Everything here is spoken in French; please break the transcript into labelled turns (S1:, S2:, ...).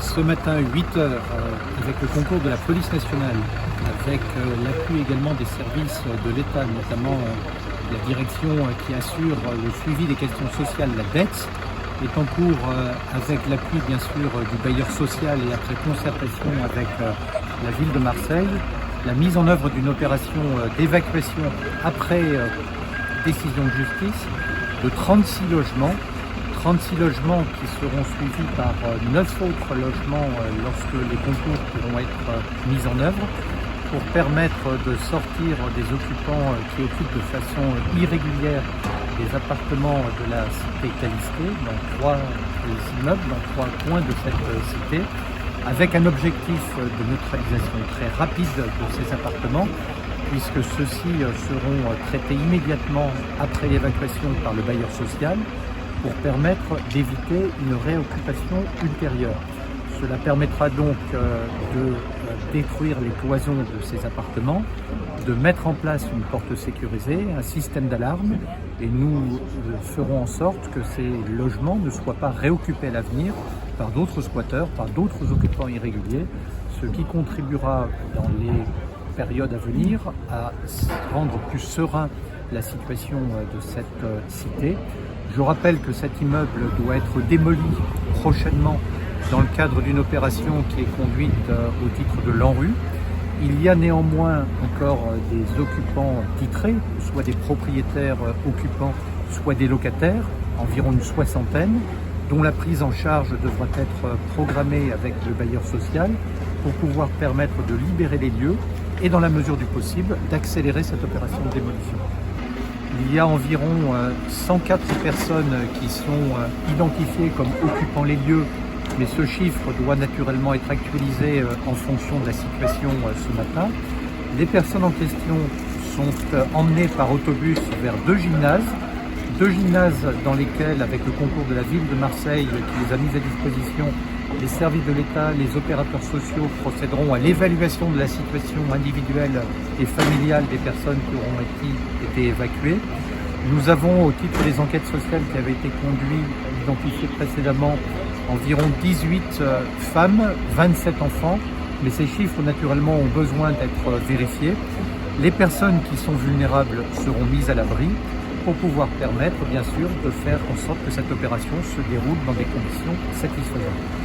S1: ce matin 8 heures avec le concours de la police nationale, avec l'appui également des services de l'État, notamment la direction qui assure le suivi des questions sociales, la DETS, est en cours avec l'appui bien sûr du bailleur social et après concertation avec la ville de Marseille, la mise en œuvre d'une opération d'évacuation après décision de justice de 36 logements qui seront suivis par 9 autres logements lorsque les concours pourront être mis en œuvre pour permettre de sortir des occupants qui occupent de façon irrégulière des appartements de la cité Callister dans 3 immeubles, dans 3 coins de cette cité, avec un objectif de neutralisation très rapide de ces appartements, puisque ceux-ci seront traités immédiatement après l'évacuation par le bailleur social pour permettre d'éviter une réoccupation ultérieure. Cela permettra donc de détruire les cloisons de ces appartements, de mettre en place une porte sécurisée, un système d'alarme, et nous ferons en sorte que ces logements ne soient pas réoccupés à l'avenir par d'autres squatteurs, par d'autres occupants irréguliers, ce qui contribuera dans les périodes à venir à rendre plus serein la situation de cette cité. Je rappelle que cet immeuble doit être démoli prochainement dans le cadre d'une opération qui est conduite au titre de l'ANRU. Il y a néanmoins encore des occupants titrés, soit des propriétaires occupants, soit des locataires, environ une soixantaine, dont la prise en charge devra être programmée avec le bailleur social pour pouvoir permettre de libérer les lieux et, dans la mesure du possible, d'accélérer cette opération de démolition. Il y a environ 104 personnes qui sont identifiées comme occupant les lieux, mais ce chiffre doit naturellement être actualisé en fonction de la situation ce matin. Les personnes en question sont emmenées par autobus vers deux gymnases dans lesquels, avec le concours de la ville de Marseille qui les a mis à disposition, les services de l'État, les opérateurs sociaux procéderont à l'évaluation de la situation individuelle et familiale des personnes qui auront été évacuées. Nous avons, au titre des enquêtes sociales qui avaient été conduites, identifié précédemment environ 18 femmes, 27 enfants, mais ces chiffres naturellement ont besoin d'être vérifiés. Les personnes qui sont vulnérables seront mises à l'abri pour pouvoir permettre bien sûr de faire en sorte que cette opération se déroule dans des conditions satisfaisantes.